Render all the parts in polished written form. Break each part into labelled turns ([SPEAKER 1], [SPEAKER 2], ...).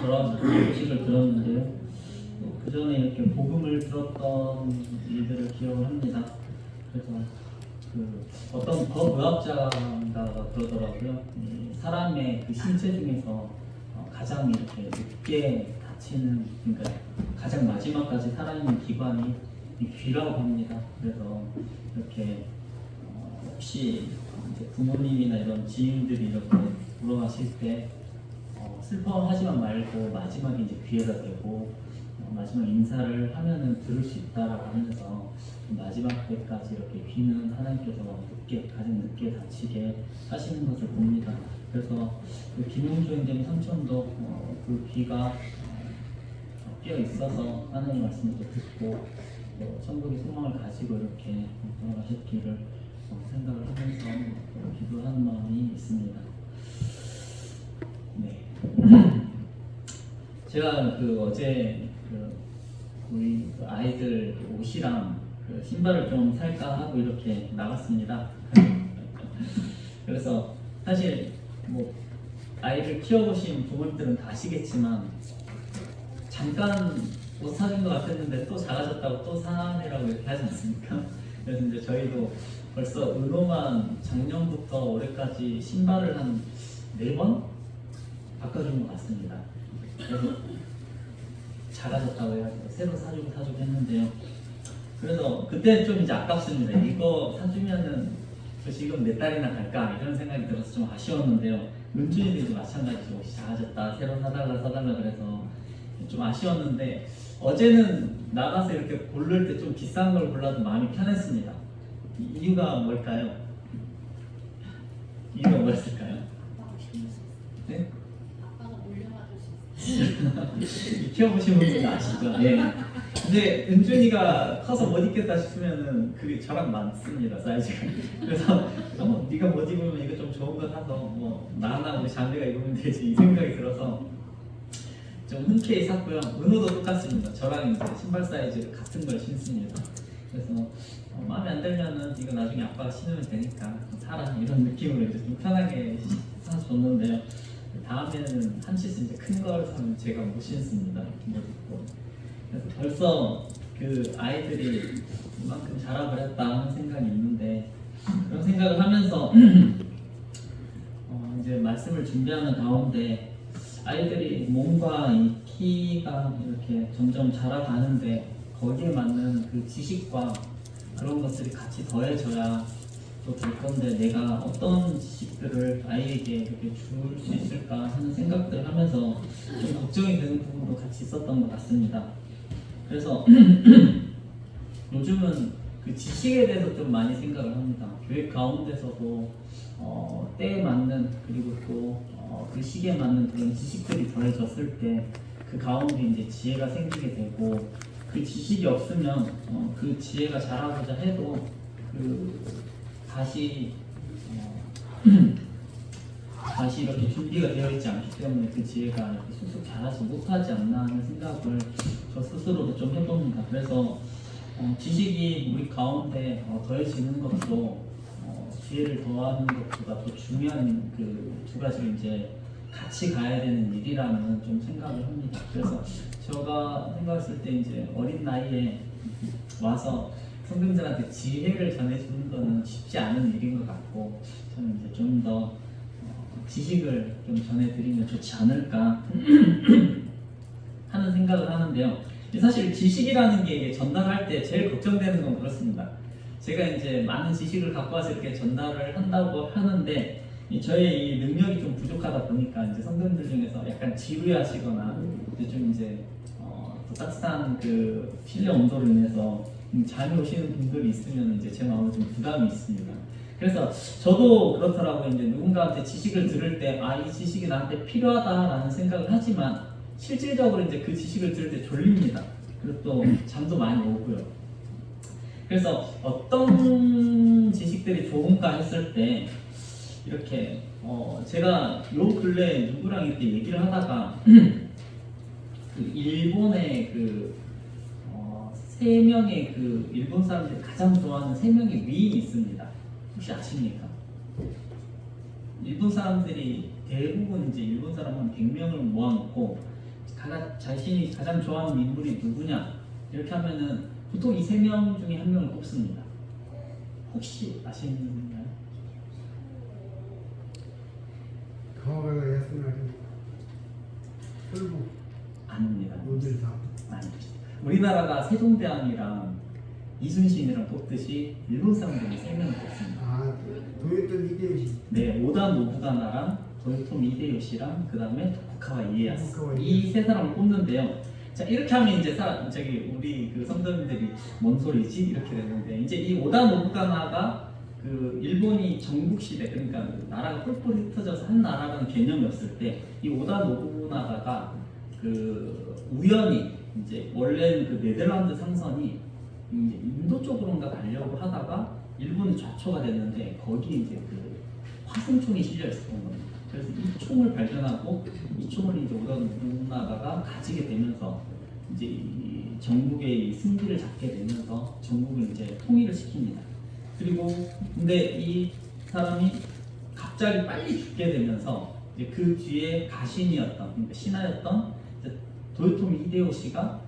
[SPEAKER 1] 그런 소식을 들었는데요. 그 전에 이렇게 복음을 들었던 일들을 기억을 합니다. 그래서 그 어떤 법의학자가 그러더라고요. 이 사람의 그 신체 중에서 가장 이렇게 늦게 다치는, 그러니까 가장 마지막까지 살아있는 기관이 이 귀라고 합니다. 그래서 이렇게 혹시 이제 부모님이나 이런 지인들이 이렇게 돌아가실 때 슬퍼하지만 말고 마지막에 이제 귀에다 대고 마지막 인사를 하면은 들을 수 있다라고 하면서 마지막 때까지 이렇게 귀는 하나님께서 가장 늦게 다치게 하시는 것을 봅니다. 그래서 그 김용주 형제님 삼촌도 그 귀가 끼어 있어서 하나님 말씀을 듣고 천국의 소망을 가지고 이렇게 돌아가셨기를 생각을 하면서 기도하는 마음이 있습니다. 네. 제가 어제 우리 아이들 옷이랑 신발을 좀 살까 하고 이렇게 나갔습니다. 그래서 사실 아이를 키워보신 부모님들은 다 아시겠지만 잠깐 옷 사준 것 같았는데 또 작아졌다고 또 사내라고 이렇게 하지 않습니까? 그래서 이제 저희도 벌써 은호만 작년부터 올해까지 신발을 한 4번 바꿔준 것 같습니다. 그래서 작아졌다고 해가지고 새로 사주고 했는데요. 그래서 그때 좀 이제 아깝습니다. 이거 사주면은 저 지금 몇 달이나 갈까 이런 생각이 들어서 좀 아쉬웠는데요. 은준이도 마찬가지로 옷이 작아졌다, 새로 사달라 그래서 좀 아쉬웠는데 어제는 나가서 이렇게 고를 때 좀 비싼 걸 골라도 마음이 편했습니다. 이유가 뭘까요? 이유가 뭐였을까요? 네?
[SPEAKER 2] 아빠가 물려받을 수 있어요.
[SPEAKER 1] 키워보신 분들은 아시죠? 예. 근데 은준이가 커서 못 입겠다 싶으면은 그게 저랑 맞습니다, 사이즈가. 그래서 네가 못 입으면 이거 좀 좋은 거 사서 나나 우리 자매가 입으면 되지 이 생각이 들어서 좀 흔쾌히 샀고요. 은호도 똑같습니다. 저랑 이제 신발 사이즈 같은 걸 신습니다. 그래서 마음에 안 들면은 이거 나중에 아빠가 신으면 되니까 사라 이런 느낌으로 이제 좀 편하게 사서 줬는데요. 다음에는 한 치수 이제 큰 걸 사면 제가 못 신습니다. 그래서 벌써 그 아이들이 이만큼 자라고 했다 하는 생각이 있는데 그런 생각을 하면서 이제 말씀을 준비하는 가운데 아이들이 몸과 이 키가 이렇게 점점 자라가는데 거기에 맞는 그 지식과 그런 것들이 같이 더해져야 또 될 건데 내가 어떤 지식들을 아이에게 이렇게 줄 수 있을까 하는 생각들을 하면서 좀 걱정이 되는 부분도 같이 있었던 것 같습니다. 그래서 요즘은 그 지식에 대해서 좀 많이 생각을 합니다. 교회 가운데서도 때에 맞는 그리고 또 그 시기에 맞는 그런 지식들이 더해졌을 때 그 가운데 이제 지혜가 생기게 되고 그 지식이 없으면 그 지혜가 자라고자 해도 다시 이렇게 준비가 되어 있지 않기 때문에 그 지혜가 이렇게 쑥쑥 자라지 못하지 않나 하는 생각을 저 스스로도 좀 해봅니다. 그래서 지식이 우리 가운데 더해지는 것도 지혜를 더하는 것보다 더 중요한 그 두 가지를 이제 같이 가야 되는 일이라는 좀 생각을 합니다. 그래서 제가 생각했을 때 이제 어린 나이에 와서 성도님들한테 지혜를 전해주는 것은 쉽지 않은 일인 것 같고 저는 이제 좀 더 지식을 좀 전해드리면 좋지 않을까 하는 생각을 하는데요. 사실 지식이라는 게 전달할 때 제일 걱정되는 건 그렇습니다. 제가 이제 많은 지식을 갖고 와서 이렇게 전달을 한다고 하는데 저의 이 능력이 좀 부족하다 보니까 이제 성도님들 중에서 약간 지루해하시거나 이제 더 따뜻한 그 실내 온도로 인해서 잠이 오시는 분들이 있으면 이제 제 마음에 좀 부담이 있습니다. 그래서 저도 그렇더라고요. 이제 누군가한테 지식을 들을 때 이 지식이 나한테 필요하다라는 생각을 하지만 실질적으로 이제 그 지식을 들을 때 졸립니다. 그리고 또 잠도 많이 오고요. 그래서 어떤 지식들이 좋은가 했을 때 이렇게 제가 요 근래 누구랑 이렇게 얘기를 하다가 그 일본의 세 명의 그 일본 사람들이 가장 좋아하는 3명의 위인이 있습니다. 혹시 아십니까? 일본 사람들이 대부분 이제 일본 사람 한 100명을 모아놓고 자신이 가장 좋아하는 인물이 누구냐 이렇게 하면은 보통 이 세 명 중에 한 명을 꼽습니다. 혹시 아시나요?
[SPEAKER 3] 가오가가 예스나는 설국
[SPEAKER 1] 아닙니다.
[SPEAKER 3] 노들사
[SPEAKER 1] 아니, 우리나라가 세종대왕이랑 이순신이랑 뽑듯이 일본 사람들이 세 명을 뽑습니다.
[SPEAKER 3] 아 도요토미 히데요시
[SPEAKER 1] 네, 오다 노부나가랑 도요토미 히데요시랑 그 다음에 토쿠가와 이에야스
[SPEAKER 3] 토쿠가와
[SPEAKER 1] 이 세 사람을 뽑는데요. 자 이렇게 하면 이제 우리 그 성도님들이 뭔 소리지 이렇게 되는데 이제 이 오다 노부나가가 그 일본이 전국 시대 그러니까 나라가 뿔뿔이 흩어져서 한 나라라는 개념이 없을 때 이 오다 노부나가가 그 우연히 이제 원래는 그 네덜란드 상선이 이제 인도 쪽으로인가 가려고 하다가 일본이 좌초가 됐는데 거기에 이제 그 화승총이 실려 있었던 겁니다. 그래서 이 총을 발견하고 이 총을 이제 오다 노부나가가 가지게 되면서 이제 이 전국의 이 승기를 잡게 되면서 전국을 이제 통일을 시킵니다. 그리고 근데 이 사람이 갑자기 빨리 죽게 되면서 이제 그 뒤에 가신이었던 그러니까 신하였던 이제 도요토미 히데요시가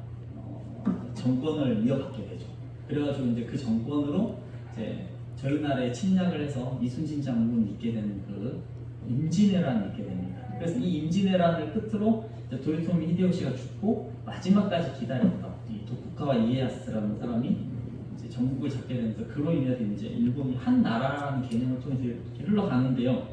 [SPEAKER 1] 정권을 이어받게 되죠. 그래가지고 이제 그 정권으로 이제 저희 나라에 침략을 해서 이순신 장군 있게 되는 그 임진왜란이 있게 됩니다. 그래서 이 임진왜란을 끝으로 이제 도요토미 히데요시가 죽고 마지막까지 기다렸던 이 도쿠가와 이에야스라는 사람이 이제 전국을 잡게 되면서 그로 인해서 이제 일본이 한 나라라는 개념을 통해서 이렇게 흘러가는데요.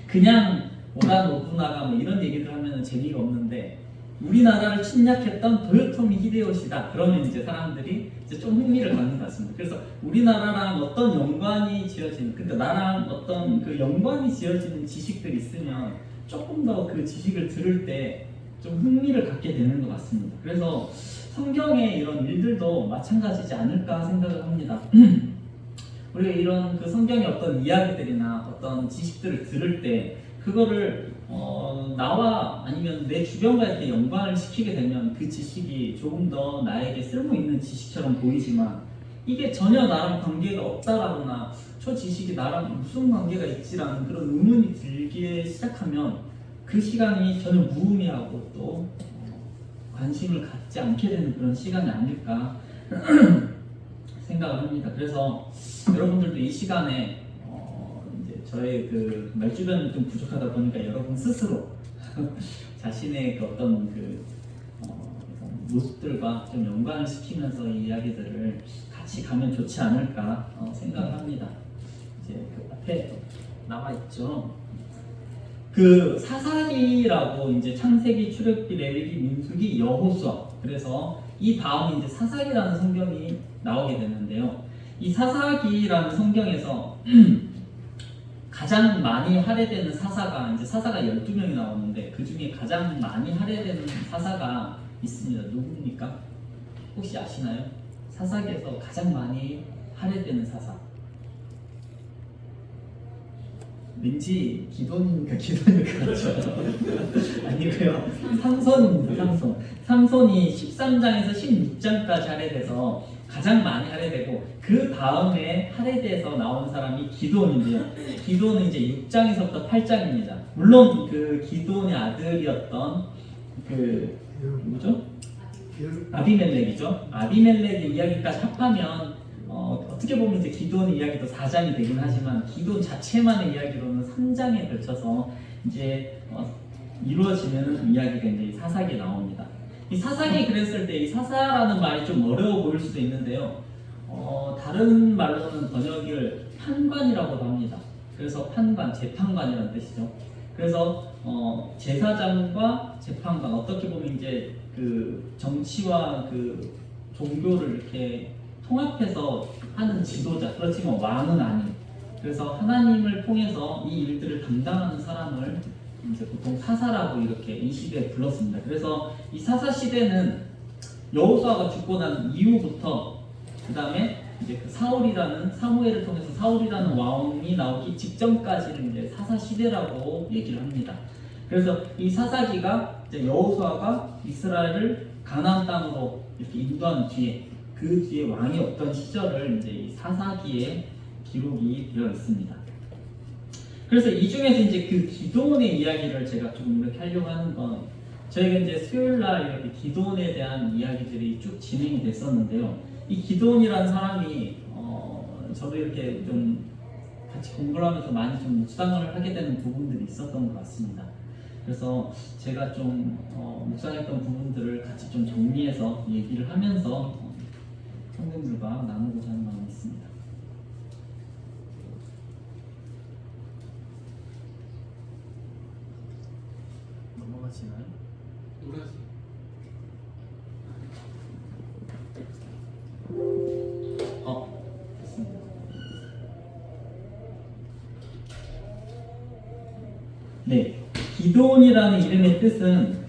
[SPEAKER 1] 그냥 오다 노부나가 뭐 이런 얘기를 하면 재미가 없는데 우리나라를 침략했던 도요토미 히데요시다. 그러면 이제 사람들이 이제 좀 흥미를 갖는 것 같습니다. 그래서 우리나라랑 어떤 연관이 지어지는, 그러니까 나랑 어떤 그 연관이 지어지는 지식들이 있으면 조금 더 그 지식을 들을 때 좀 흥미를 갖게 되는 것 같습니다. 그래서 성경의 이런 일들도 마찬가지지 않을까 생각을 합니다. 우리가 이런 그 성경의 어떤 이야기들이나 어떤 지식들을 들을 때 그거를 나와 아니면 내 주변과 이렇게 연관을 시키게 되면 그 지식이 조금 더 나에게 쓸모 있는 지식처럼 보이지만 이게 전혀 나랑 관계가 없다라거나 저 지식이 나랑 무슨 관계가 있지라는 그런 의문이 들기 시작하면 그 시간이 전혀 무의미하고 또 관심을 갖지 않게 되는 그런 시간이 아닐까 생각을 합니다. 그래서 여러분들도 이 시간에 이제 저의 그 말주변이 좀 부족하다 보니까 여러분 스스로 자신의 그 어떤 그 모습들과 좀 연관을 시키면서 이 이야기들을 같이 가면 좋지 않을까 생각을 합니다. 이제 그 앞에 나와 있죠. 그 사사기라고 이제 창세기, 출애굽기, 레위기, 민수기, 여호수아. 그래서 이 다음에 이제 사사기라는 성경이 나오게 되는데요. 이 사사기라는 성경에서 가장 많이 할애되는 사사가 이제 사사가 12명이 나오는데 그 중에 가장 많이 할애되는 사사가 있습니다. 누굽니까? 혹시 아시나요? 사사기에서 가장 많이 할애되는 사사. 왠지 기돈이니까 그렇죠. 아니고요. 삼손입니다. 삼손이 13장에서 16장까지 할애돼서 가장 많이 할애되고 그 다음에 할애돼서 나온 사람이 기돈인데요. 기돈은 이제 6장에서부터 8장입니다. 물론 그 기돈의 아들이었던 그 누구죠? 아비멜렉이죠. 아비멜렉의 이야기까지 합하면 어떻게 보면 이제 기도의 이야기도 4장이 되긴 하지만 기도 자체만의 이야기로는 3장에 걸쳐서 이제 이루어지는 이야기가 이제 사사기에 나옵니다. 이 사사기 그랬을 때 이 사사라는 말이 좀 어려워 보일 수도 있는데요. 다른 말로는 번역을 판관이라고도 합니다. 그래서 판관, 재판관이라는 뜻이죠. 그래서 제사장과 재판관 어떻게 보면 이제 그 정치와 그 종교를 이렇게 통합해서 하는 지도자, 그렇지만 왕은 아닌. 그래서 하나님을 통해서 이 일들을 담당하는 사람을 이제 보통 사사라고 이렇게 이 시대에 불렀습니다. 그래서 이 사사 시대는 여호수아가 죽고 난 이후부터 그 다음에 이제 그 사무엘을 통해서 사울이라는 왕이 나오기 직전까지는 이제 사사 시대라고 얘기를 합니다. 그래서 이 사사기가 이제 여호수아가 이스라엘을 가나안 땅으로 이렇게 인도한 뒤에 그 뒤에 왕이 없던 시절을 이제 이 사사기에 기록이 되어 있습니다. 그래서 이 중에서 이제 그 기도원의 이야기를 제가 조금 이렇게 하려고 하는 건 저희가 이제 수요일날 이렇게 기도원에 대한 이야기들이 쭉 진행이 됐었는데요. 이 기도원이라는 사람이 저도 이렇게 좀 같이 공부를 하면서 많이 좀 묵상을 하게 되는 부분들이 있었던 것 같습니다. 그래서 제가 좀 묵상했던 부분들을 같이 좀 정리해서 얘기를 하면서 성도님들과 나누고자 하는 마음이 있습니다. 넘어가시나요?
[SPEAKER 4] 노래하세요.
[SPEAKER 1] 됐습니다. 네, 기도원이라는 이름의 뜻은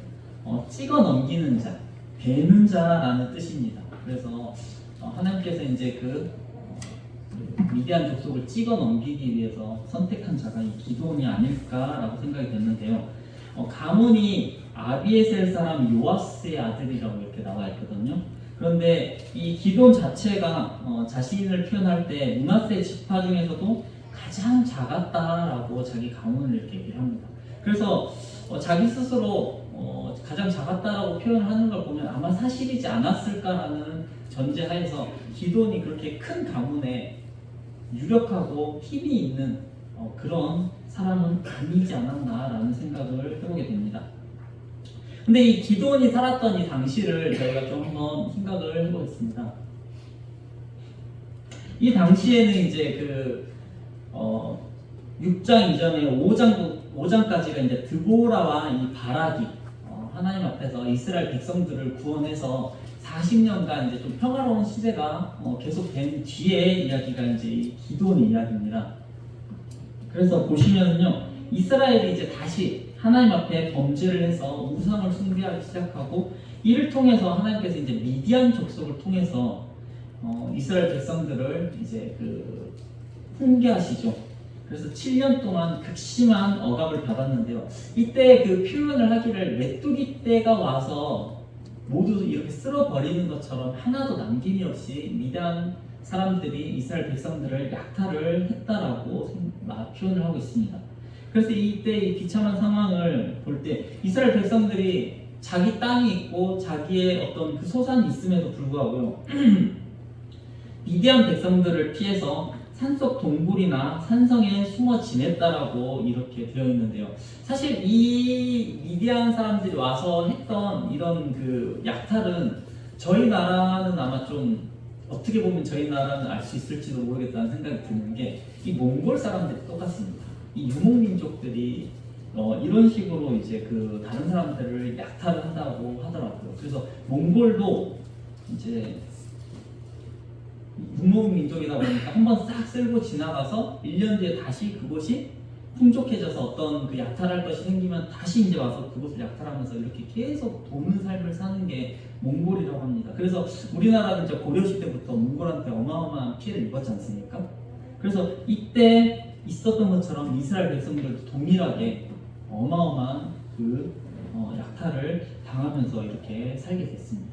[SPEAKER 1] 찍어 넘기는 자, 베는 자라는 뜻입니다. 그래서 하나님께서 이제 미디안 족속을 찍어 넘기기 위해서 선택한 자가 이 기도원이 아닐까라고 생각이 됐는데요. 가문이 아비에셀 사람 요아스의 아들이라고 이렇게 나와 있거든요. 그런데 이 기도원 자체가 자신을 표현할 때 므낫세 지파 중에서도 가장 작았다라고 자기 가문을 이렇게 얘기를 합니다. 그래서 자기 스스로 가장 작았다라고 표현을 하는 걸 보면 아마 사실이지 않았을까라는 전제하에서 기도원이 그렇게 큰 가문에 유력하고 힘이 있는 그런 사람은 아니지 않았나라는 생각을 해보게 됩니다. 근데 이 기도원이 살았던 이 당시를 저희가 좀 한번 생각을 해보겠습니다. 이 당시에는 이제 6장 이전에 5장까지가 이제 드보라와 이 바락이 하나님 앞에서 이스라엘 백성들을 구원해서 40년간 이제 좀 평화로운 시대가 계속된 뒤에 이야기가 이제 이 기도원의 이야기입니다. 그래서 보시면은요, 이스라엘이 이제 다시 하나님 앞에 범죄를 해서 우상을 숭배하기 시작하고, 이를 통해서 하나님께서 이제 미디안 족속을 통해서 이스라엘 백성들을 이제 훈계하시죠. 그래서 7년 동안 극심한 억압을 받았는데요. 이때 그 표현을 하기를 메뚜기 떼가 와서 모두 이렇게 쓸어버리는 것처럼 하나도 남김이 없이 미디안 사람들이 이스라엘 백성들을 약탈을 했다라고 표현을 하고 있습니다. 그래서 이때 이 비참한 상황을 볼 때 이스라엘 백성들이 자기 땅이 있고 자기의 어떤 그 소산이 있음에도 불구하고요, 미디안 백성들을 피해서 산속 동굴이나 산성에 숨어 지냈다라고 이렇게 되어 있는데요. 사실 이 미디안 사람들이 와서 했던 이런 그 약탈은 저희 나라는 아마 좀 어떻게 보면 저희 나라는 알 수 있을지도 모르겠다는 생각이 드는 게, 이 몽골 사람들이 똑같습니다. 이 유목민족들이 이런 식으로 이제 다른 사람들을 약탈을 한다고 하더라고요. 그래서 몽골도 이제 유목민족이다 보니까 한번 싹 쓸고 지나가서 1년 뒤에 다시 그곳이 풍족해져서 어떤 그 약탈할 것이 생기면 다시 이제 와서 그곳을 약탈하면서 이렇게 계속 도는 삶을 사는 게 몽골이라고 합니다. 그래서 우리나라는 이제 고려시 때부터 몽골한테 어마어마한 피해를 입었지 않습니까? 그래서 이때 있었던 것처럼 이스라엘 백성들도 동일하게 어마어마한 약탈을 당하면서 이렇게 살게 됐습니다.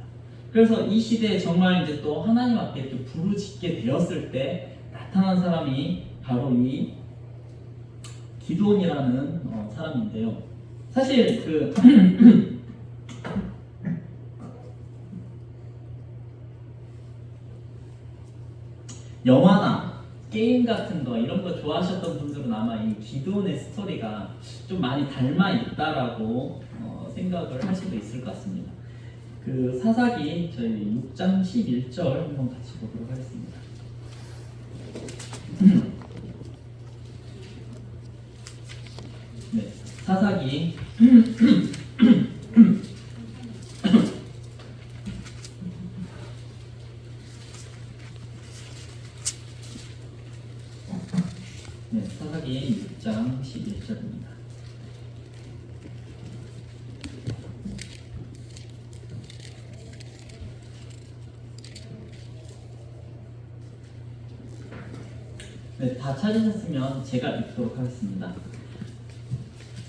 [SPEAKER 1] 그래서 이 시대에 정말 이제 또 하나님 앞에 이렇게 부르짖게 되었을 때 나타난 사람이 바로 이 기드온이라는 사람인데요. 사실 영화나 게임 같은 거 이런 거 좋아하셨던 분들은 아마 이 기드온의 스토리가 좀 많이 닮아 있다라고 생각을 할 수도 있을 것 같습니다. 사사기 저희 6장 11절 한번 같이 보도록 하겠습니다. 네, 사사기 네, 사사기 6장 11절입니다. 네, 다 찾으셨으면 제가 읽도록 하겠습니다.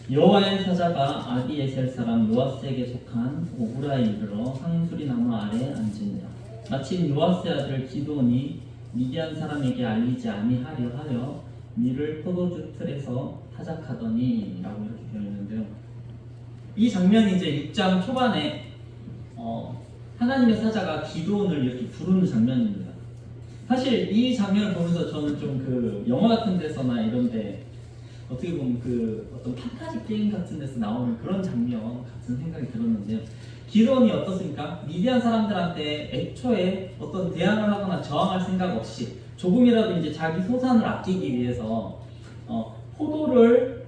[SPEAKER 1] 여호와의 사자가 아비에셀 사람 요아스에게 속한 오브라에 이르러 상수리 나무 아래 앉으니라. 마침 요아스의 아들 기드온이 미디안 사람에게 알리지 아니하려 하여 밀을 포도주 틀에서 타작하더니 라고 이렇게 되어 있는데요. 이 장면이 이제 6장 초반에 하나님의 사자가 기드온을 이렇게 부르는 장면입니다. 사실 이 장면을 보면서 저는 좀 그 영화 같은 데서나 이런데 어떻게 보면 그 어떤 판타지 게임 같은 데서 나오는 그런 장면 같은 생각이 들었는데요. 기드온이 어떻습니까? 미디안 사람들한테 애초에 어떤 대항을 하거나 저항할 생각 없이 조금이라도 이제 자기 소산을 아끼기 위해서 포도를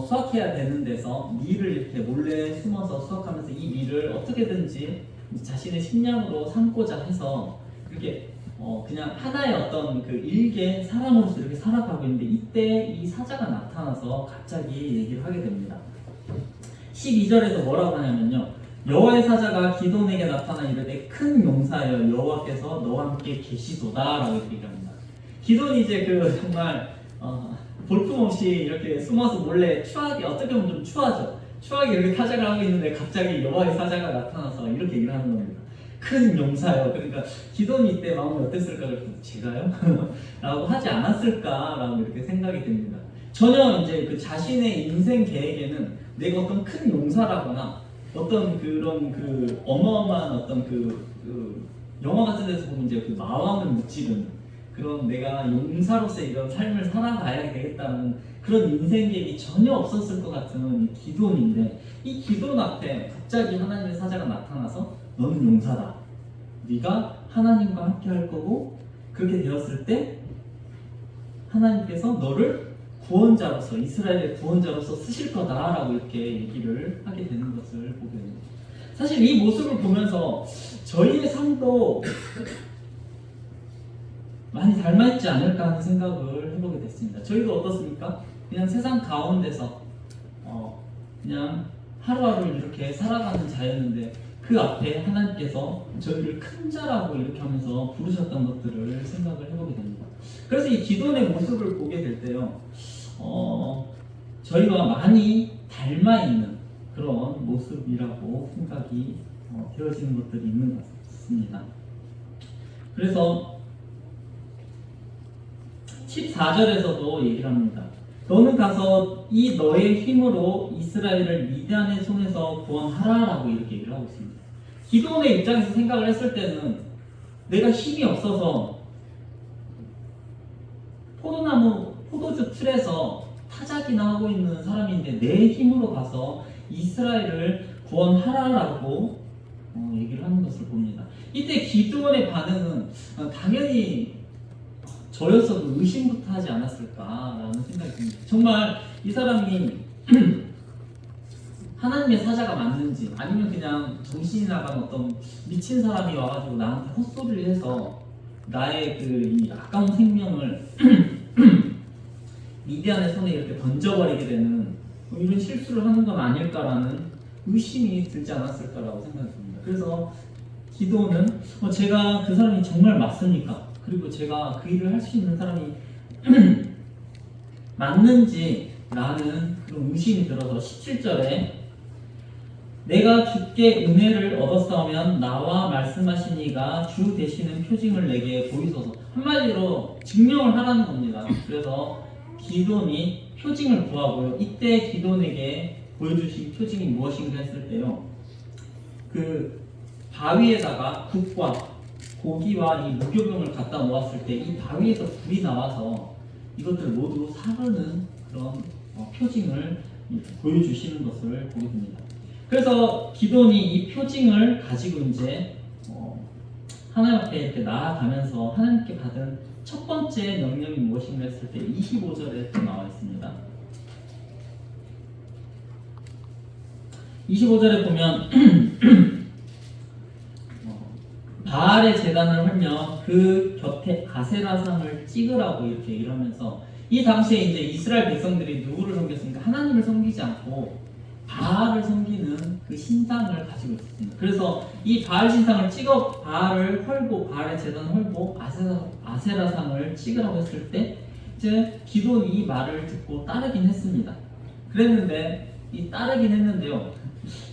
[SPEAKER 1] 수확해야 되는 데서 밀을 이렇게 몰래 숨어서 수확하면서 이 밀을 어떻게든지 자신의 식량으로 삼고자 해서 이렇게 그냥 하나의 어떤 그 일개 사람으로서 이렇게 살아가고 있는데 이때 이 사자가 나타나서 갑자기 얘기를 하게 됩니다. 12절에서 뭐라고 하냐면요. 여호와의 사자가 기드온에게 나타나 이르되 큰 용사여 여호와께서 너와 함께 계시도다라고 이렇게 합니다. 기드온이 이제 그 정말 볼품없이 이렇게 숨어서 몰래 추하게 어떻게 보면 좀 추하죠. 추하게 이렇게 타작을 하고 있는데 갑자기 여호와의 사자가 나타나서 이렇게 얘기를 하는 겁니다. 큰 용사요. 그러니까 기드온이 이때 마음이 어땠을까? 그래서 제가요? 라고 하지 않았을까라고 이렇게 생각이 됩니다. 전혀 이제 그 자신의 인생 계획에는 내가 어떤 큰 용사라거나 어떤 그런 그 어마어마한 어떤 그 영화 같은 데서 보면 이제 그 마왕을 무찌르는 그런 내가 용사로서의 이런 삶을 살아가야 되겠다는 그런 인생 계획이 전혀 없었을 것 같은 이 기드온인데 이 기드온 앞에 갑자기 하나님의 사자가 나타나서 너는 용사다. 네가 하나님과 함께 할 거고 그렇게 되었을 때 하나님께서 너를 구원자로서 이스라엘의 구원자로서 쓰실 거다라고 이렇게 얘기를 하게 되는 것을 보게 됩니다. 사실 이 모습을 보면서 저희의 삶도 많이 닮아있지 않을까 하는 생각을 해보게 됐습니다. 저희도 어떻습니까? 그냥 세상 가운데서 그냥 하루하루 이렇게 살아가는 자였는데 그 앞에 하나님께서 저희를 큰 자라고 이렇게 하면서 부르셨던 것들을 생각을 해보게 됩니다. 그래서 이 기도의 모습을 보게 될 때요, 저희와 많이 닮아있는 그런 모습이라고 생각이 되어지는 것들이 있는 것 같습니다. 그래서 14절에서도 얘기를 합니다. 너는 가서 이 너의 힘으로 이스라엘을 미디안의 손에서 구원하라라고 이렇게 얘기를 하고 있습니다. 기드온의 입장에서 생각을 했을 때는 내가 힘이 없어서 포도주 틀에서 타작이나 하고 있는 사람인데 내 힘으로 가서 이스라엘을 구원하라라고 얘기를 하는 것을 봅니다. 이때 기드온의 반응은 당연히 저였어도 의심부터 하지 않았을까라는 생각이 듭니다. 정말 이 사람이 하나님의 사자가 맞는지 아니면 그냥 정신이 나간 어떤 미친 사람이 와가지고 나한테 헛소리를 해서 나의 그 이 아까운 생명을 미디안의 손에 이렇게 던져버리게 되는 이런 실수를 하는 건 아닐까라는 의심이 들지 않았을까라고 생각이 듭니다. 그래서 기도는 제가 그 사람이 정말 맞습니까? 그리고 제가 그 일을 할 수 있는 사람이 맞는지 라는 그런 의심이 들어서 17절에 내가 주께 은혜를 얻었사오면 나와 말씀하신 이가 주 되시는 표징을 내게 보이소서. 한마디로 증명을 하라는 겁니다. 그래서 기드온이 표징을 구하고요. 이때 기드온에게 보여주신 표징이 무엇인가 했을 때요, 그 바위에다가 국과 고기와 이 무교병을 갖다 놓았을 때 이 바위에서 불이 나와서 이것들 모두 사르는 그런 표징을 보여주시는 것을 보게 됩니다. 그래서 기드온이 이 표징을 가지고 이제 하나님 앞에 이렇게 나아가면서 하나님께 받은 첫 번째 명령이 무엇인가 했을 때 25절에 또 나와 있습니다. 25절에 보면 바알의 제단을 헐며 그 곁에 아세라상을 찍으라고 이렇게 얘기를 하면서 이 당시에 이제 이스라엘 백성들이 누구를 섬겼습니까? 하나님을 섬기지 않고 바알을 섬기는 그 신상을 가지고 있었습니다. 그래서 이 바알 신상을 찍어 바알을 헐고 바알의 제단을 헐고 아세라상을 찍으라고 했을 때 이제 기드온이 이 말을 듣고 따르긴 했습니다. 그랬는데 이 따르긴 했는데요,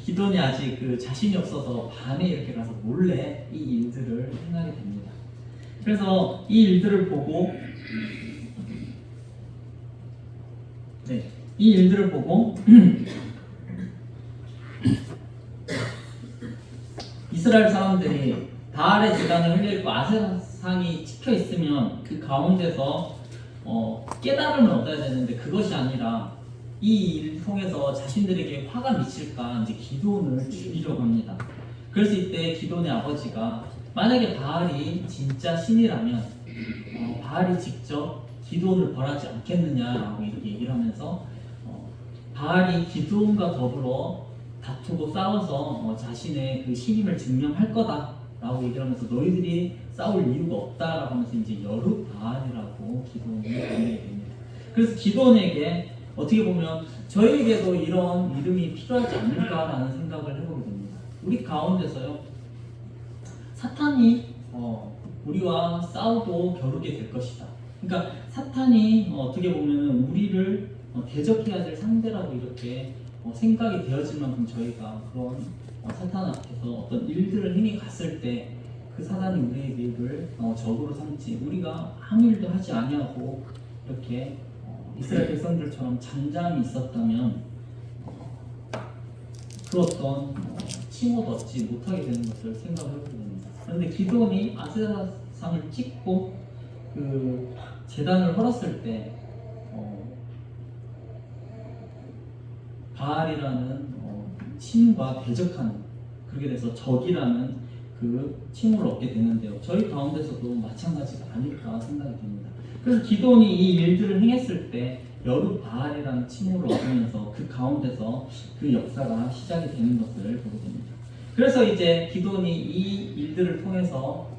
[SPEAKER 1] 기드온이 아직 그 자신이 없어서 밤에 이렇게 가서 몰래 이 일들을 행하게 됩니다. 그래서 이 일들을 보고 이스라엘 사람들이 바알의 제단을 흘려 있고 아세라상이 찍혀 있으면 그 가운데서 깨달음을 얻어야 되는데 그것이 아니라 이 일을 통해서 자신들에게 화가 미칠까 이제 기도원을 죽이려고 합니다. 그래서 이때 기도원의 아버지가 만약에 바알이 진짜 신이라면 바알이 직접 기도원을 벌하지 않겠느냐라고 이렇게 얘기를 하면서 바알이 기도원과 더불어 다투고 싸워서 자신의 그 신임을 증명할 거다라고 얘기를 하면서 너희들이 싸울 이유가 없다라고 하면서 이제 여룻바알이라고 기도원을 보내게 됩니다. 그래서 기도원에게 어떻게 보면 저희에게도 이런 이름이 필요하지 않을까라는 생각을 해보게 됩니다. 우리 가운데서요 사탄이 우리와 싸우고 겨루게 될 것이다. 그러니까 사탄이 어떻게 보면 우리를 대적해야 될 상대라고 이렇게 생각이 되어질 만큼 저희가 그런 사탄 앞에서 어떤 일들을 행해 갔을 때 그 사단이 우리의 일을 적으로 삼지 우리가 아무 일도 하지 아니하고 이렇게 이스라엘 백성들처럼 잠잠히 있었다면 그 어떤 칭호도 얻지 못하게 되는 것을 생각해보게 됩니다. 그런데 기도원이 아세라상을 찍고 그 제단을 헐었을 때 바알이라는 신과 대적하는 그렇게 돼서 적이라는 그 칭호를 얻게 되는데요. 저희 가운데서도 마찬가지가 아닐까 생각이 듭니다. 그래서 기도원이 이 일들을 행했을 때 여룻바알이라는 칭호를 얻으면서 그 가운데서 그 역사가 시작이 되는 것을 보게 됩니다. 그래서 이제 기도원이 이 일들을 통해서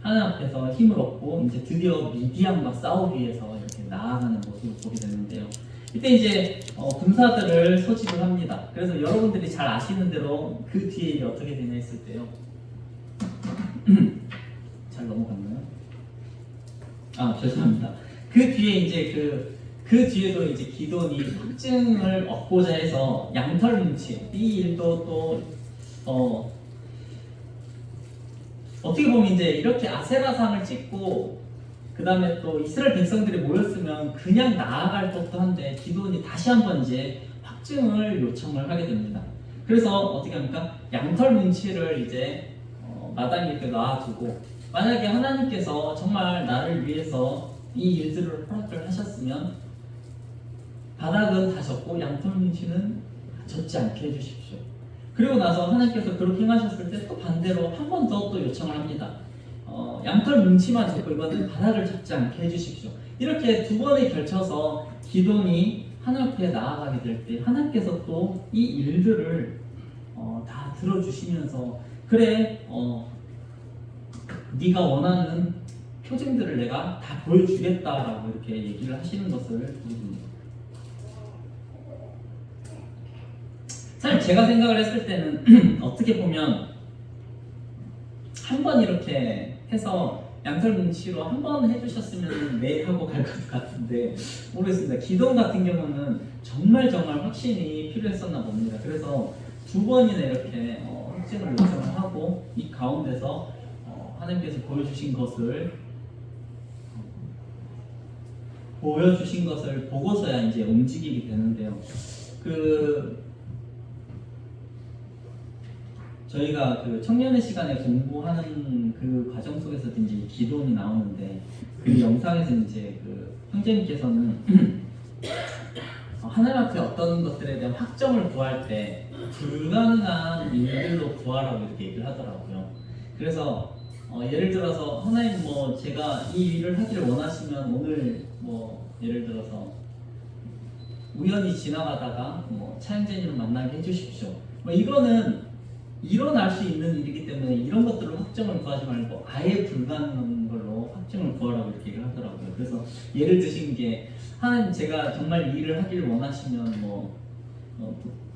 [SPEAKER 1] 하나님 앞에서 힘을 얻고 이제 드디어 미디안과 싸우기 위해서 이렇게 나아가는 모습을 보게 되는데요. 이때 이제 군사들을 소집을 합니다. 그래서 여러분들이 잘 아시는 대로 그 뒤에 일이 어떻게 되냐 했을 때요. 잘 넘어갔나요? 죄송합니다. 그 뒤에 이제 그 뒤에도 이제 기도원이 확증을 얻고자 해서 양털 문치 이 일도 또 어떻게 보면 이제 이렇게 아세라상을 찍고 그 다음에 또 이스라엘 백성들이 모였으면 그냥 나아갈 법도 한데 기도원이 다시 한번 이제 확증을 요청을 하게 됩니다. 그래서 어떻게 합니까? 양털 문치를 이제 마당에 이렇게 놔두고 만약에 하나님께서 정말 나를 위해서 이 일들을 허락을 하셨으면 바닥은 다 젖고 양털 문치는 젖지 않게 해주십시오. 그리고 나서 하나님께서 그렇게 행하셨을 때 또 반대로 한 번 더 또 요청을 합니다. 양털 뭉치만 젖고 이번엔 바닥을 젖지 않게 해주십시오. 이렇게 두 번에 걸쳐서 기도원이 하나님 앞에 나아가게 될 때 하나님께서 또 이 일들을 다 들어주시면서 그래 네가 원하는 표징들을 내가 다 보여주겠다라고 이렇게 얘기를 하시는 것을 보게 됩니다. 사실 제가 생각을 했을 때는 어떻게 보면 한 번 이렇게 해서 양털 뭉치로 한 번 해주셨으면 네 하고 갈 것 같은데 모르겠습니다. 기도원 같은 경우는 정말 확신이 필요했었나 봅니다. 그래서 두 번이나 이렇게 확증을 요청을 하고 이 가운데서 하나님께서 보여주신 것을 보고서야 이제 움직이게 되는데요. 저희가 그 청년의 시간에 공부하는 그 과정 속에서 이제 기도원이 나오는데 그 영상에서 이제 그 형제님께서는 하나님 앞에 어떤 것들에 대한 확정을 구할 때 불가능한 일들로 구하라고 이렇게 얘기를 하더라고요. 그래서 예를 들어서 하나님 제가 이 일을 하기를 원하시면 오늘 예를 들어서 우연히 지나가다가 차영재님을 만나게 해주십시오. 이거는 일어날 수 있는 일이기 때문에 이런 것들로 확정을 구하지 말고 아예 불가능한 걸로 확정을 구하라고 이렇게 얘기를 하더라고요. 그래서 예를 드신 게 하나님 제가 정말 이 일을 하기를 원하시면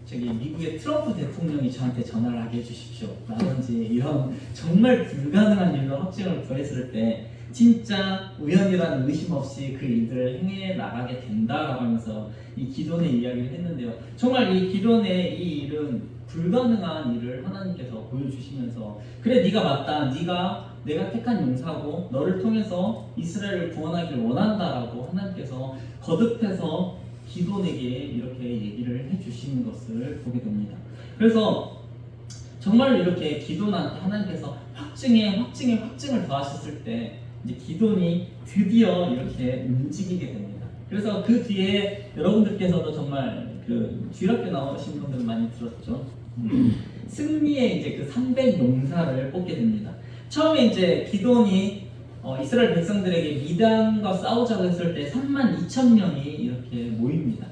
[SPEAKER 1] 저기 미국의 트럼프 대통령이 저한테 전화를 하게 해주십시오 라든지 이런 정말 불가능한 일로 확정을 구했을 때 진짜 우연이라는 의심 없이 그 일들을 행해 나가게 된다라고 하면서 이 기도원의 이야기를 했는데요. 정말 이 기도원의 이 일은 불가능한 일을 하나님께서 보여주시면서 그래 네가 맞다. 내가 택한 용사고 너를 통해서 이스라엘을 구원하기를 원한다라고 하나님께서 거듭해서 기도원에게 이렇게 얘기를 해주시는 것을 보게 됩니다. 그래서 정말로 이렇게 기돈한테 하나님께서 확증을 더하셨을 때 이제 기돈이 드디어 이렇게 움직이게 됩니다. 그래서 그 뒤에 여러분들께서도 정말 그 주일학교 나오신 분들 많이 들었죠. 승리의 이제 그 300 용사를 뽑게 됩니다. 처음에 이제 기돈이 이스라엘 백성들에게 미디안과 싸우자고 했을 때 32,000명이 이렇게 모입니다.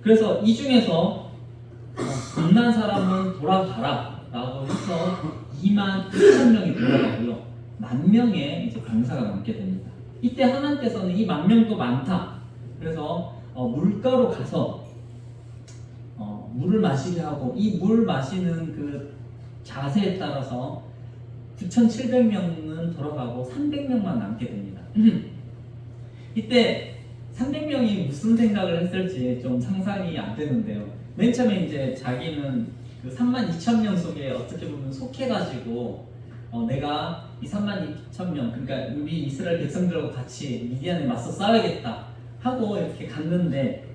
[SPEAKER 1] 그래서 이 중에서 겁난 사람은 돌아가라 라고 해서 21,000명이 돌아가고요. 10,000명의 이제 병사가 남게 됩니다. 이때 하나님께서는 이 10,000명도 많다. 그래서 물가로 가서 물을 마시게 하고 이 물 마시는 그 자세에 따라서 9,700명은 돌아가고 300명만 남게 됩니다. 이때 300명이 무슨 생각을 했을지 좀 상상이 안 되는데요. 맨 처음에 이제 자기는 그 32,000명 속에 어떻게 보면 속해가지고 내가 이 32,000명, 그러니까 우리 이스라엘 백성들하고 같이 미디안에 맞서 싸워야겠다 하고 이렇게 갔는데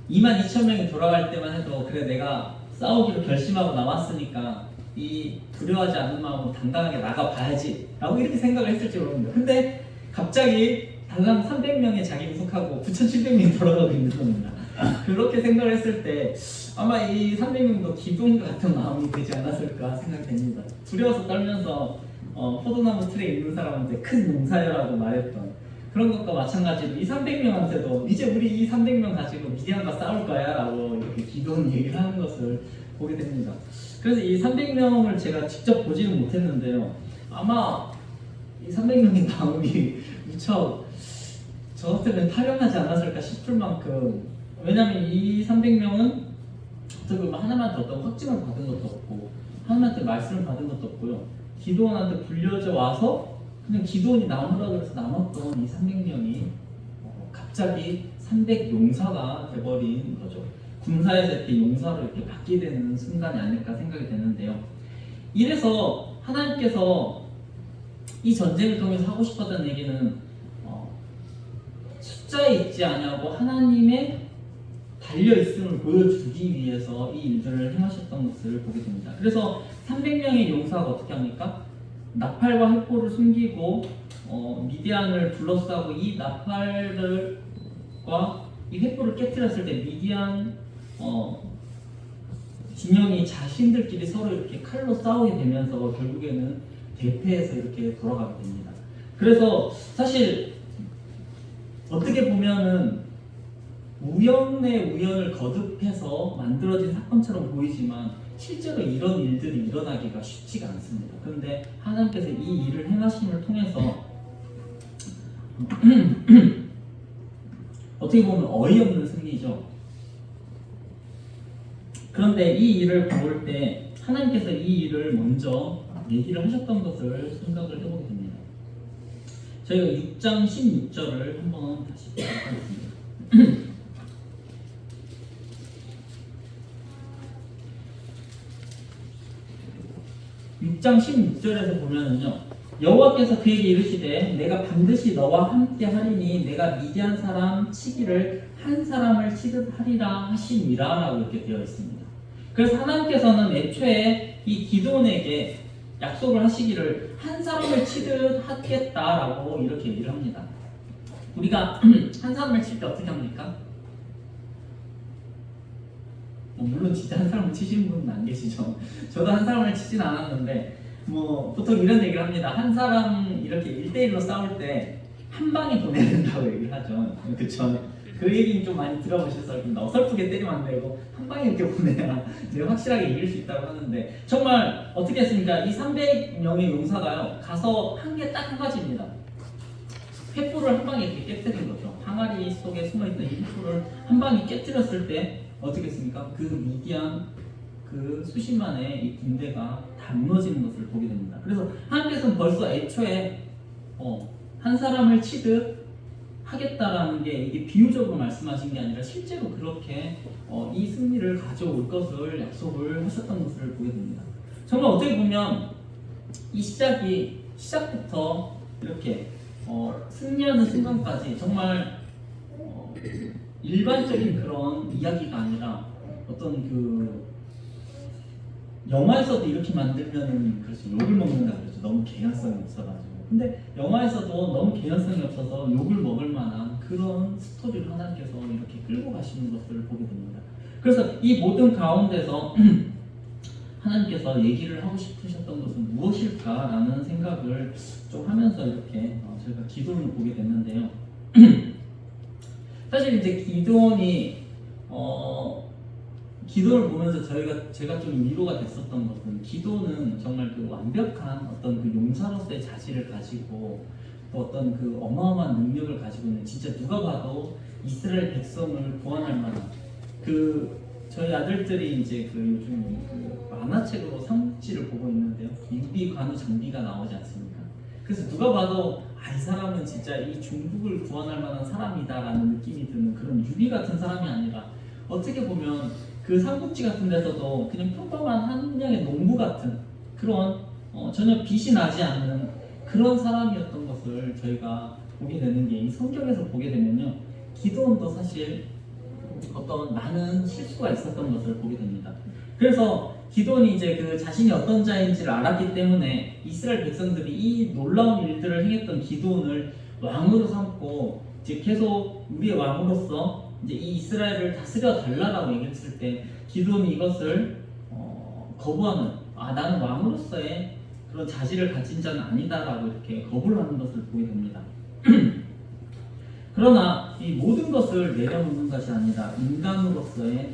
[SPEAKER 1] 22,000명이 돌아갈 때만 해도 그래 내가 싸우기로 결심하고 나왔으니까 이 두려워하지 않는 마음으로 당당하게 나가봐야지 라고 이렇게 생각을 했을지 모릅니다. 근데 갑자기 달랑 300명의 자기를 속하고 9,700명이 돌아가고 있는 겁니다. 그렇게 생각을 했을 때 아마 이 300명도 기돈 같은 마음이 되지 않았을까 생각이 됩니다. 두려워서 떨면서 포도나무 틀에 있는 사람한테 큰 용사여라고 말했던 그런 것과 마찬가지로 이 300명한테도 이제 우리 이 300명 가지고 미디안과 싸울 거야 라고 이렇게 기돈 얘기를 하는 것을 보게 됩니다. 그래서 이 300명을 제가 직접 보지는 못했는데요. 아마 이 300명의 마음이 무척 저 같으면 타령하지 않았을까 싶을 만큼, 왜냐면 이 300명은 어떻게 보면 하나님한테 어떤 확증을 받은 것도 없고 하나님한테 말씀을 받은 것도 없고요. 기도원한테 불려져 와서 그냥 기도원이 남으라 그래서 남았던 이 300명이 갑자기 300 용사가 돼버린 거죠. 군사에서 이렇게 용사로 이렇게 받게 되는 순간이 아닐까 생각이 되는데요. 이래서 하나님께서 이 전쟁을 통해서 하고 싶었던 얘기는 숫자에 있지 아니하고 하나님의 달려있음을 보여주기 위해서 이 일들을 행하셨던 것을 보게 됩니다. 그래서 300명의 용사가 어떻게 합니까? 나팔과 횃불을 숨기고 미디안을 둘러싸고 이 나팔과 이 횃불을 깨뜨렸을 때 미디안 진영이 자신들끼리 서로 이렇게 칼로 싸우게 되면서 결국에는 대패해서 이렇게 돌아가게 됩니다. 그래서 사실 어떻게 보면은 우연의 우연을 거듭해서 만들어진 사건처럼 보이지만 실제로 이런 일들이 일어나기가 쉽지가 않습니다. 그런데 하나님께서 이 일을 행하심을 통해서 어떻게 보면 어이없는 승리죠. 그런데 이 일을 볼 때 하나님께서 이 일을 먼저 얘기를 하셨던 것을 생각을 해보게 됩니다. 저희가 6장 16절을 한번 다시 보도록 하겠습니다. 6장 16절에서 보면은요, 여호와께서 그에게 이르시되 내가 반드시 너와 함께 하리니 내가 미디안 사람 치기를 한 사람을 치듯 하리라 하시니라 라고 이렇게 되어 있습니다. 그래서 하나님께서는 애초에 이 기드온에게 약속을 하시기를 한 사람을 치듯 하겠다라고 이렇게 얘기를 합니다. 우리가 한 사람을 칠 때 어떻게 합니까? 물론 진짜 한 사람을 치시는 분은 안 계시죠. 저도 한 사람을 치진 않았는데 보통 이런 얘기를 합니다. 한 사람 이렇게 1대1로 싸울 때 한 방에 보내야 된다고 얘기를 하죠. 그쵸? 그 얘기는 좀 많이 들어보셨을 겁니다. 어설프게 때리면 안 되고 한 방에 이렇게 보내야 내가 확실하게 이길 수 있다고 하는데, 정말 어떻게 했습니까? 이 300명의 용사가요, 가서 한 게 딱 한 가지입니다. 횃불을 한 방에 이렇게 깨뜨린 거죠. 항아리 속에 숨어있던 이 횃불을 한 방에 깨뜨렸을 때 어떻게 했습니까? 그 미디안 그 수십만의 이 군대가 다 무너지는 것을 보게 됩니다. 그래서 하나님께서는 벌써 애초에 한 사람을 치듯 하겠다라는 게 이게 비유적으로 말씀하신 게 아니라 실제로 그렇게 이 승리를 가져올 것을 약속을 하셨던 것을 보게 됩니다. 정말 어떻게 보면 이 시작부터 이렇게 승리하는 순간까지 정말 일반적인 그런 이야기가 아니라 어떤 그 영화에서도 이렇게 만들면은 그렇죠, 욕을 먹는다 그러죠. 너무 개연성이 없어가지고. 근데 영화에서도 너무 개연성이 없어서 욕을 먹을 만한 그런 스토리를 하나님께서 이렇게 끌고 가시는 것을 보게 됩니다. 그래서 이 모든 가운데서 하나님께서 얘기를 하고 싶으셨던 것은 무엇일까라는 생각을 좀 하면서 이렇게 저희가 기도를 보게 됐는데요. 사실 이제 기도를 보면서 제가 좀 위로가 됐었던 것은, 기도는 정말 그 완벽한 어떤 그 용사로서의 자질을 가지고 또 어떤 그 어마어마한 능력을 가지고 있는, 진짜 누가 봐도 이스라엘 백성을 구원할 만한, 그 저희 아들들이 이제 그 요즘 그 만화책으로 삼국지를 보고 있는데요. 유비, 관우, 장비가 나오지 않습니까? 그래서 누가 봐도 이 사람은 진짜 이 중국을 구원할 만한 사람이다라는 느낌이 드는 그런 유비 같은 사람이 아니라, 어떻게 보면 그 삼국지 같은 데서도 그냥 평범한 한 명의 농부 같은 그런 전혀 빛이 나지 않는 그런 사람이었던 것을 저희가 보게 되는 게, 이 성경에서 보게 되면요, 기도원도 사실 어떤 많은 실수가 있었던 것을 보게 됩니다. 그래서 기도원이 이제 그 자신이 어떤 자인지를 알았기 때문에 이스라엘 백성들이 이 놀라운 일들을 행했던 기도원을 왕으로 삼고, 이제 계속 우리의 왕으로서 이제 이 이스라엘을 다스려 달라라고 얘기했을 때, 기도원이 이것을 거부하는, 나는 왕으로서의 그런 자질을 가진 자는 아니다라고 이렇게 거부를 하는 것을 보게 됩니다. 그러나 이 모든 것을 내려놓는 것이 아니라 인간으로서의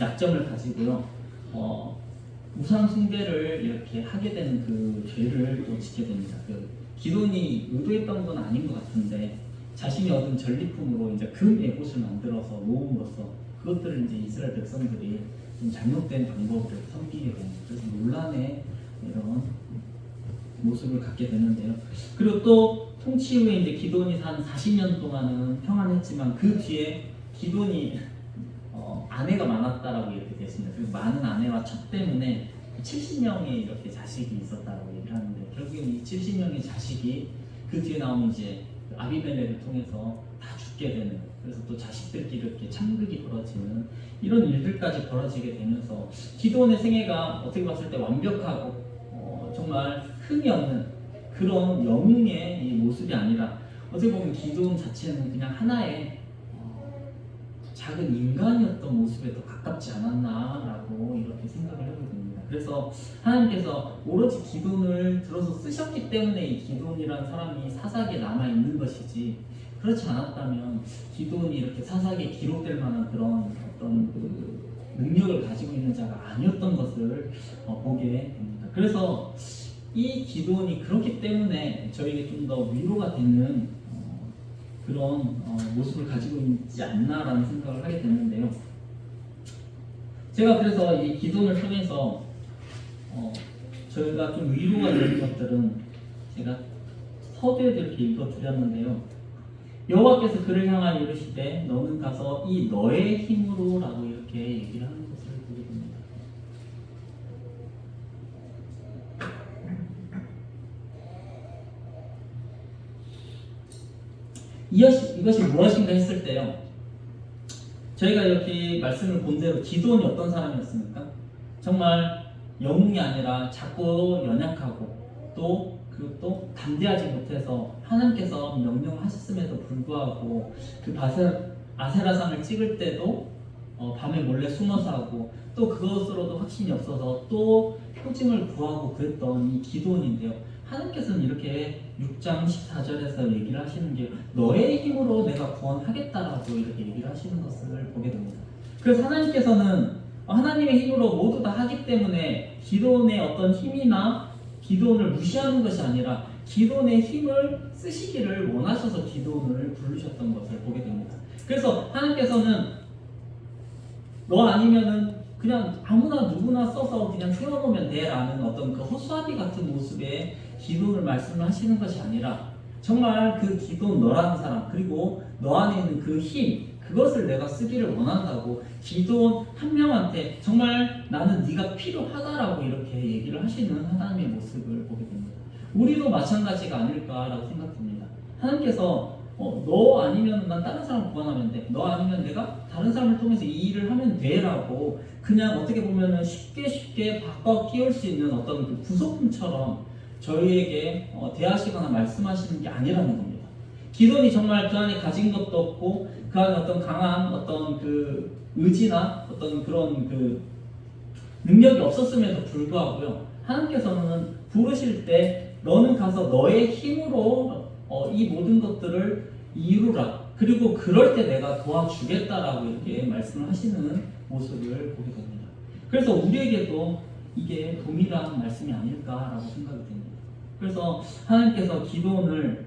[SPEAKER 1] 약점을 가지고요, 우상 숭배를 이렇게 하게 되는 그 죄를 또 짓게 됩니다. 그 기도원이 의도했던 건 아닌 것 같은데, 자신이 얻은 전리품으로 이제 금 에봇을 만들어서 놓음으로써 그것들을 이제 이스라엘 백성들이 좀 잘못된 방법으로 섬기게 되는, 그래서 논란의 이런 모습을 갖게 되는데요. 그리고 또 통치 후에 이제 기도원이 산 40년 동안은 평안했지만, 그 뒤에 기도원이 아내가 많았다라고 이렇게 됐습니다. 그리고 많은 아내와 첩 때문에 70명의 이렇게 자식이 있었다라고 얘기를 하는데, 결국엔 이 70명의 자식이 그 뒤에 나오는 이제 아비멜렉을 통해서 다 죽게 되는, 그래서 또 자식들끼리 이렇게 참극이 벌어지는 이런 일들까지 벌어지게 되면서, 기도원의 생애가 어떻게 봤을 때 완벽하고 정말 흠이 없는 그런 영웅의 이 모습이 아니라, 어떻게 보면 기도원 자체는 그냥 하나의 작은 인간이었던 모습에 더 가깝지 않았나라고 이렇게 생각을 하게 됩니다. 그래서 하나님께서 오로지 기도원을 들어서 쓰셨기 때문에 이 기도원이라는 사람이 사사기에 남아있는 것이지, 그렇지 않았다면 기도원이 이렇게 사사기에 기록될 만한 그런 어떤 그 능력을 가지고 있는 자가 아니었던 것을 보게 됩니다. 그래서 이 기도원이 그렇기 때문에 저에게 좀 더 위로가 되는 그런 모습을 가지고 있지 않나라는 생각을 하게 됐는데요. 제가 그래서 이 기도원을 통해서 저희가 좀 위로가 되는 것들은 제가 서두에도 이렇게 읽어드렸는데요. 여호와께서 그를 향하여 이르시되 너는 가서 이 너의 힘으로 라고 이렇게 얘기를 하는 것을 보게 됩니다. 이것이 무엇인가 했을 때요, 저희가 이렇게 말씀을 본 대로 기도원이 어떤 사람이었습니까? 정말 영웅이 아니라 작고 연약하고 그리고 또 담대하지 못해서 하나님께서 명령하셨음에도 불구하고 그 아세라상을 찍을 때도 밤에 몰래 숨어서 하고, 또 그것으로도 확신이 없어서 또 표징을 구하고 그랬던 이 기도원인데요, 하나님께서는 이렇게 6장 14절에서 얘기를 하시는 게 너의 힘으로 내가 구원하겠다라고 이렇게 얘기를 하시는 것을 보게 됩니다. 그래서 하나님께서는 하나님의 힘으로 모두 다 하기 때문에 기도원의 어떤 힘이나 기도원을 무시하는 것이 아니라 기도원의 힘을 쓰시기를 원하셔서 기도원을 부르셨던 것을 보게 됩니다. 그래서 하나님께서는 너 아니면은 그냥 아무나 누구나 써서 그냥 세워놓으면 돼 라는 어떤 그 허수아비 같은 모습의 기도원을 말씀을 하시는 것이 아니라, 정말 그 기도원 너라는 사람, 그리고 너 안에 있는 그 힘, 그것을 내가 쓰기를 원한다고 기도원 한 명한테 정말 나는 네가 필요하다라고 이렇게 얘기를 하시는 하나님의 모습을 보게 됩니다. 우리도 마찬가지가 아닐까라고 생각됩니다. 하나님께서 너 아니면 난 다른 사람 구원하면 돼. 너 아니면 내가 다른 사람을 통해서 이 일을 하면 돼라고 그냥 어떻게 보면은 쉽게 바꿔 끼울 수 있는 어떤 그 부속품처럼 저희에게 대하시거나 말씀하시는 게 아니라는 겁니다. 기돈이 정말 그 안에 가진 것도 없고 그 안에 어떤 강한 어떤 그 의지나 어떤 그런 그 능력이 없었음에도 불구하고요. 하나님께서는 부르실 때 너는 가서 너의 힘으로 이 모든 것들을 이루라. 그리고 그럴 때 내가 도와주겠다라고 이렇게 말씀을 하시는 모습을 보게 됩니다. 그래서 우리에게도 이게 동일한 말씀이 아닐까라고 생각이 됩니다. 그래서 하나님께서 기도원을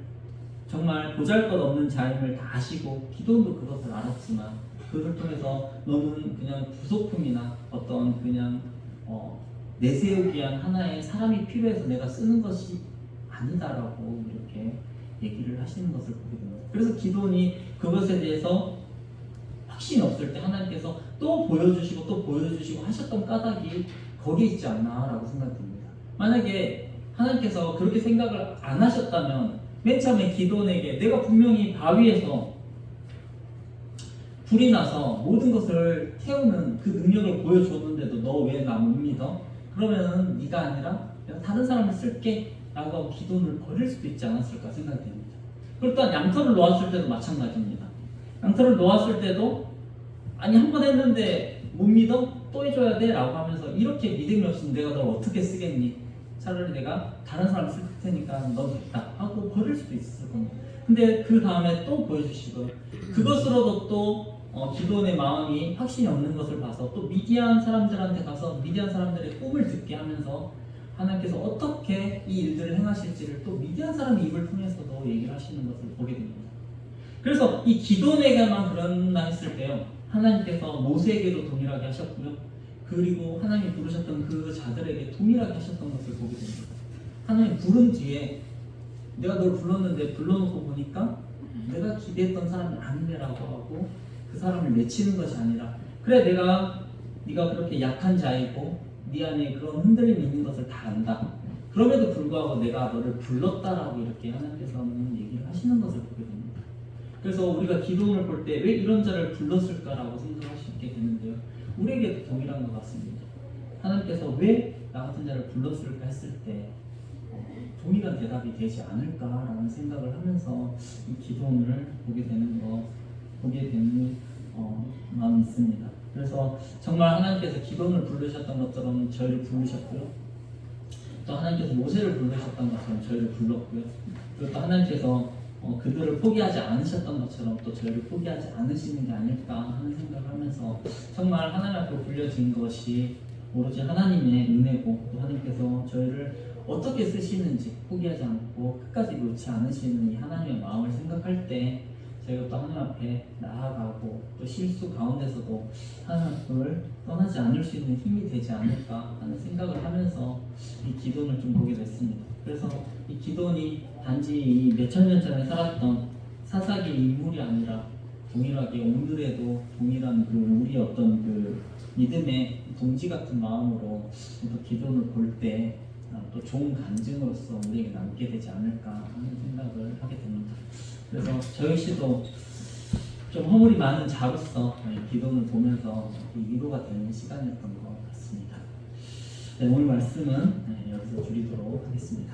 [SPEAKER 1] 정말 보잘것없는 자임을 다 아시고 기도원도 그것을 알았지만 그것을 통해서 너는 그냥 부속품이나 어떤 그냥 내세우기 위한 하나의 사람이 필요해서 내가 쓰는 것이 아니다라고 이렇게 얘기를 하시는 것을 보게 됩니다. 그래서 기도원이 그것에 대해서 확신이 없을 때 하나님께서 또 보여주시고 또 보여주시고 하셨던 까닭이 거기에 있지 않나라고 생각됩니다. 만약에 하나님께서 그렇게 생각을 안 하셨다면 맨 처음에 기도원에게 내가 분명히 바위에서 불이 나서 모든 것을 태우는 그 능력을 보여줬는데도 너 왜 나 못 믿어? 그러면은 네가 아니라 내가 다른 사람을 쓸게 라고 하고 기도원을 버릴 수도 있지 않았을까 생각이 됩니다. 그리고 또한 양털을 놓았을 때도 마찬가지입니다. 양털을 놓았을 때도 아니 한 번 했는데 못 믿어? 또 해줘야 돼? 라고 하면서 이렇게 믿음이 없으면 내가 널 어떻게 쓰겠니? 차라리 내가 다른 사람 쓸 테니까 넌 됐다 하고 버릴 수도 있었을 겁니다. 근데 그 다음에 또 보여주시고 그것으로도 또 기도원의 마음이 확신이 없는 것을 봐서 또 미디안 사람들한테 가서 미디안 사람들의 꿈을 듣게 하면서 하나님께서 어떻게 이 일들을 행하실지를 또 미디안 사람의 입을 통해서도 얘기를 하시는 것을 보게 됩니다. 그래서 이 기도원에게만 그런다 했을 때요, 하나님께서 모세에게도 동일하게 하셨고요, 그리고 하나님이 부르셨던 그 자들에게 동일하게 하셨던 것을 보게 됩니다. 하나님 부른 뒤에 내가 널 불렀는데 불러놓고 보니까 내가 기대했던 사람이 아니네라고 하고 그 사람을 내치는 것이 아니라 그래 네가 그렇게 약한 자이고 네 안에 그런 흔들림이 있는 것을 다 안다. 그럼에도 불구하고 내가 너를 불렀다라고 이렇게 하나님께서는 얘기를 하시는 것을 보게 됩니다. 그래서 우리가 기도원을 볼 때 왜 이런 자를 불렀을까라고 생각할 수 있게 되는데요. 우리에게도 동일한 것 같습니다. 하나님께서 왜 나 같은 자를 불렀을까 했을 때 동일한 대답이 되지 않을까라는 생각을 하면서 이 기도원을 보게 되는 마음이 있습니다. 그래서 정말 하나님께서 기도원을 부르셨던 것처럼 저희를 부르셨고요. 또 하나님께서 모세를 부르셨던 것처럼 저희를 불렀고요. 그리고 또 하나님께서 그들을 포기하지 않으셨던 것처럼 또 저희를 포기하지 않으시는 게 아닐까 하는 생각을 하면서 정말 하나님 앞에 불려진 것이 오로지 하나님의 은혜고 또 하나님께서 저희를 어떻게 쓰시는지 포기하지 않고 끝까지 놓지 않으시는 이 하나님의 마음을 생각할 때 저희가 또 하나님 앞에 나아가고 또 실수 가운데서도 하나님 앞을 떠나지 않을 수 있는 힘이 되지 않을까 하는 생각을 하면서 이 기도원을 좀 보게 됐습니다. 그래서 이 기도원이 단지 몇천 년 전에 살았던 사사기 인물이 아니라 동일하게 오늘에도 동일한 그 우리의 어떤 그 믿음의 동지 같은 마음으로 또 기도원을 볼 때 또 좋은 간증으로서 우리에게 남게 되지 않을까 하는 생각을 하게 됩니다. 그래서 저 역시도 좀 허물이 많은 자로서 기도원을 보면서 위로가 되는 시간이었던 것 같습니다. 네, 오늘 말씀은 여기서 줄이도록 하겠습니다.